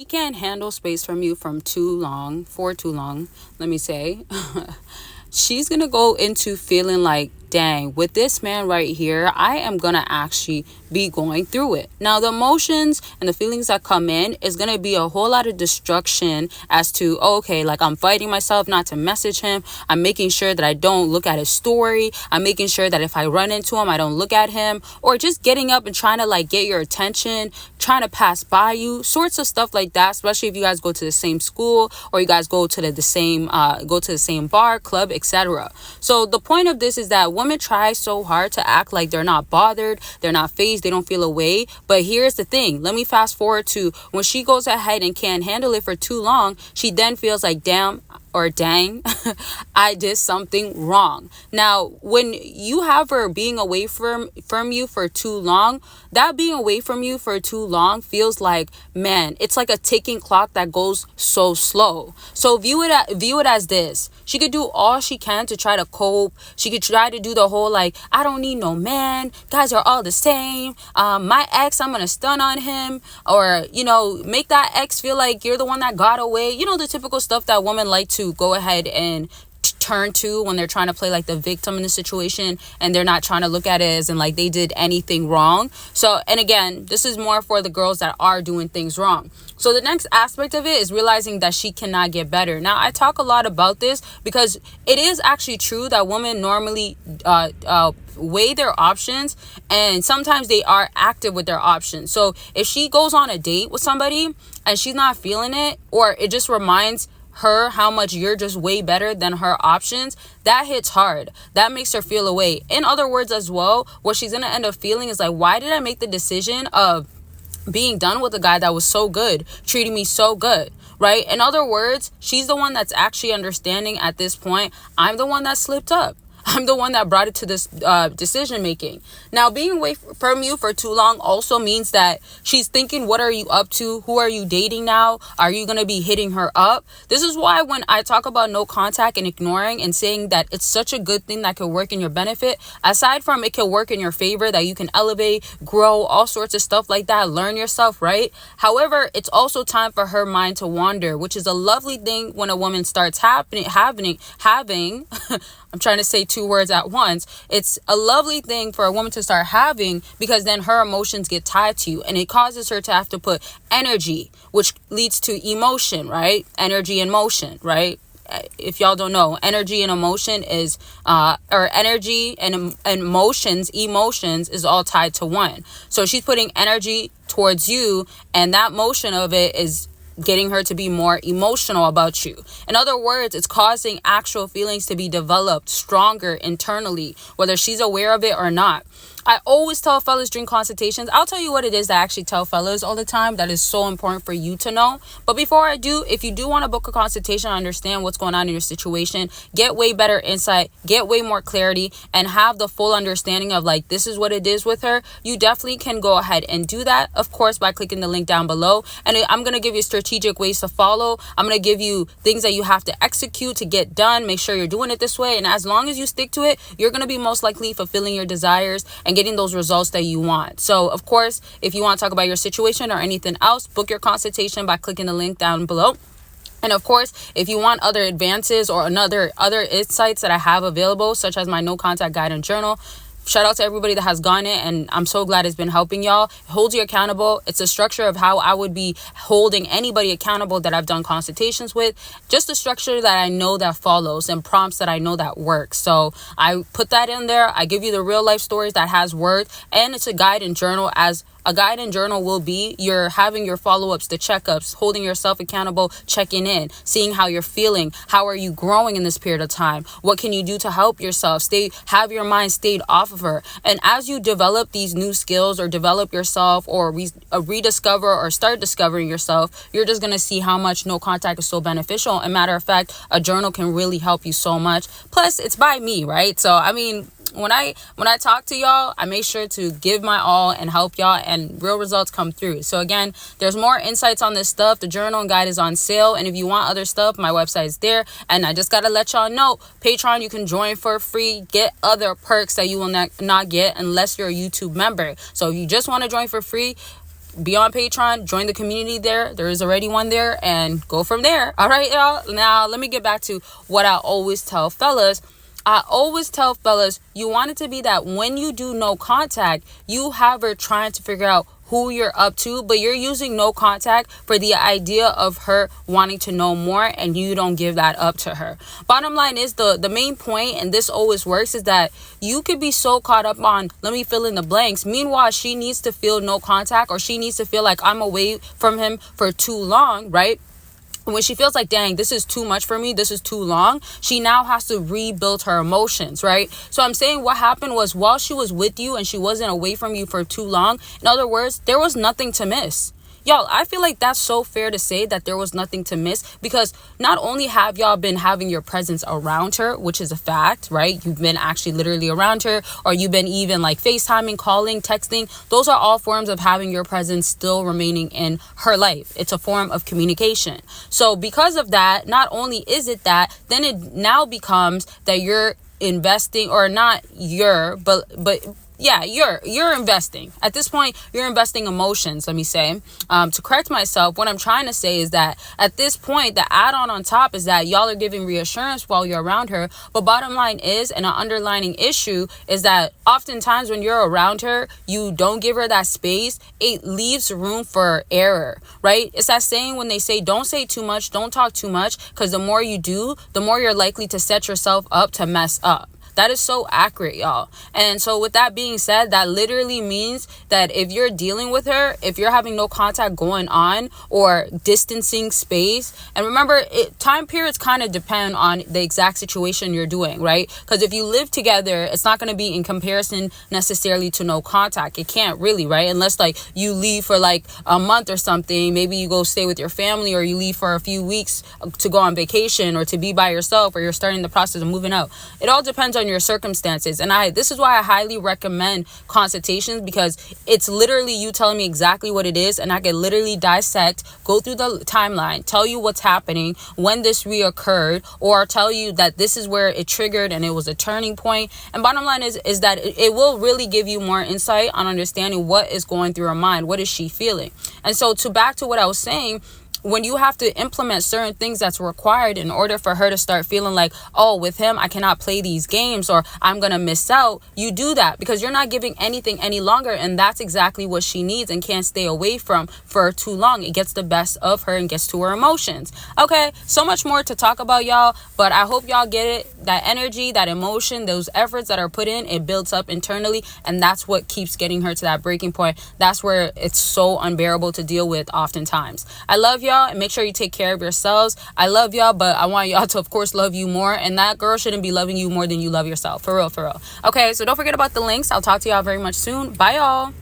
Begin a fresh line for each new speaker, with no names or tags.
he can't handle space from you for too long, let me say, she's gonna go into feeling like, dang, with this man right here, I am gonna actually be going through it. Now, the emotions and the feelings that come in is gonna be a whole lot of destruction as to, okay, like I'm fighting myself not to message him. I'm making sure that I don't look at his story. I'm making sure that if I run into him, I don't look at him, or just getting up and trying to like get your attention, trying to pass by you, sorts of stuff like that, especially if you guys go to the same school or you guys go to the same bar, club, etc. So the point of this is that women try so hard to act like they're not bothered, they're not phased, they don't feel away. But here's the thing, let me fast forward to when she goes ahead and can't handle it for too long, she then feels like, damn, or dang, I did something wrong. Now, when you have her being away from you for too long, that being away from you for too long feels like, man, it's like a ticking clock that goes so slow. So view it as this. She could do all she can to try to cope. She could try to do the whole like, I don't need no man. Guys are all the same. My ex, I'm gonna stun on him, or make that ex feel like you're the one that got away. The typical stuff that women like to go ahead and turn to when they're trying to play like the victim in the situation, and they're not trying to look at it as in like they did anything wrong. So, and again, this is more for the girls that are doing things wrong. So the next aspect of it is realizing that she cannot get better. Now, I talk a lot about this because it is actually true that women normally weigh their options, and sometimes they are active with their options. So if she goes on a date with somebody and she's not feeling it, or it just reminds her how much you're just way better than her options, that hits hard. That makes her feel away. In other words, as well, what she's gonna end up feeling is like, why did I make the decision of being done with a guy that was so good, treating me so good, right? In other words, she's the one that's actually understanding at this point, I'm the one that slipped up. I'm the one that brought it to this decision making. Now, being away from you for too long also means that she's thinking, what are you up to? Who are you dating now? Are you going to be hitting her up? This is why when I talk about no contact and ignoring and saying that it's such a good thing that could work in your benefit, aside from it can work in your favor, that you can elevate, grow, all sorts of stuff like that, learn yourself, right? However, it's also time for her mind to wander, which is a lovely thing when a woman starts having I'm trying to say two words at once. It's a lovely thing for a woman to start having, because then her emotions get tied to you and it causes her to have to put energy, which leads to emotion, right? Energy and motion, right? If y'all don't know, energy and emotion is or energy and emotions is all tied to one. So she's putting energy towards you, and that motion of it is getting her to be more emotional about you. In other words, it's causing actual feelings to be developed stronger internally, whether she's aware of it or not. I always tell fellas during consultations, I'll tell you what it is that I actually tell fellas all the time that is so important for you to know. But before I do, if you do want to book a consultation, understand what's going on in your situation, get way better insight, get way more clarity, and have the full understanding of like, this is what it is with her, you definitely can go ahead and do that, of course, by clicking the link down below. And I'm going to give you strategic ways to follow. I'm going to give you things that you have to execute to get done. Make sure you're doing it this way. And as long as you stick to it, you're going to be most likely fulfilling your desires and getting those results that you want. So of course, if you want to talk about your situation or anything else, book your consultation by clicking the link down below. And of course, if you want other advances or other insights that I have available, such as my no contact guide and journal, shout out to everybody that has gotten it, and I'm so glad it's been helping y'all. It holds you accountable. It's a structure of how I would be holding anybody accountable that I've done consultations with. Just a structure that I know that follows and prompts that I know that works. So I put that in there. I give you the real life stories that has worked, and it's a guide and journal. As a guide and journal will be, you're having your follow-ups, the checkups, holding yourself accountable, checking in, seeing how you're feeling, how are you growing in this period of time, what can you do to help yourself, have your mind stayed off of her. And as you develop these new skills or develop yourself or rediscover or start discovering yourself, you're just going to see how much no contact is so beneficial. And matter of fact, a journal can really help you so much. Plus, it's by me, right? So I mean, when I talk to y'all, I make sure to give my all and help y'all, and real results come through. So again, there's more insights on this stuff. The journal and guide is on sale, and if you want other stuff, my website is there. And I just gotta let y'all know, Patreon, you can join for free, get other perks that you will not get unless you're a YouTube member. So if you just want to join for free, be on Patreon, join the community there. There is already one there, and go from there. All right, y'all. Now, let me get back to what I always tell fellas. I always tell fellas, you want it to be that when you do no contact, you have her trying to figure out who you're up to, but you're using no contact for the idea of her wanting to know more, and you don't give that up to her. Bottom line is, the main point, and this always works, is that you could be so caught up on, let me fill in the blanks. Meanwhile, she needs to feel no contact, or she needs to feel like I'm away from him for too long, right? When she feels like, dang, this is too much for me, this is too long, she now has to rebuild her emotions, right? So I'm saying what happened was, while she was with you and she wasn't away from you for too long, in other words, there was nothing to miss. Y'all, I feel like that's so fair to say, that there was nothing to miss, because not only have y'all been having your presence around her, which is a fact, right? You've been actually literally around her, or you've been even like FaceTiming, calling, texting. Those are all forms of having your presence still remaining in her life. It's a form of communication. So because of that, not only is it that, then it now becomes that you're investing, or not but yeah, you're investing. At this point, you're investing emotions, let me say. To correct myself, what I'm trying to say is that at this point, the add-on on top is that y'all are giving reassurance while you're around her. But bottom line is, and an underlining issue is that oftentimes when you're around her, you don't give her that space. It leaves room for error, right? It's that saying when they say, don't say too much, don't talk too much, because the more you do, the more you're likely to set yourself up to mess up. That is so accurate, y'all. And so with that being said, that literally means that if you're dealing with her, if you're having no contact going on, or distancing space, and remember, time periods kind of depend on the exact situation you're doing, right? Because if you live together, it's not going to be in comparison necessarily to no contact. It can't really, right? Unless like you leave for like a month or something, maybe you go stay with your family, or you leave for a few weeks to go on vacation, or to be by yourself, or you're starting the process of moving out. It all depends on your circumstances. And this is why I highly recommend consultations, because it's literally you telling me exactly what it is, and I can literally dissect, go through the timeline, tell you what's happening, when this reoccurred, or tell you that this is where it triggered and it was a turning point. And bottom line is that it will really give you more insight on understanding what is going through her mind, what is she feeling. And so back to what I was saying, when you have to implement certain things that's required in order for her to start feeling like, oh, with him, I cannot play these games, or I'm going to miss out. You do that because you're not giving anything any longer. And that's exactly what she needs and can't stay away from for too long. It gets the best of her and gets to her emotions. Okay, so much more to talk about, y'all. But I hope y'all get it. That energy, that emotion, those efforts that are put in, it builds up internally. And that's what keeps getting her to that breaking point. That's where it's so unbearable to deal with oftentimes. I love y'all, and make sure you take care of yourselves. I love y'all, but I want y'all to, of course, love you more. And that girl shouldn't be loving you more than you love yourself. For real, for real. Okay, so don't forget about the links. I'll talk to y'all very much soon. Bye, y'all.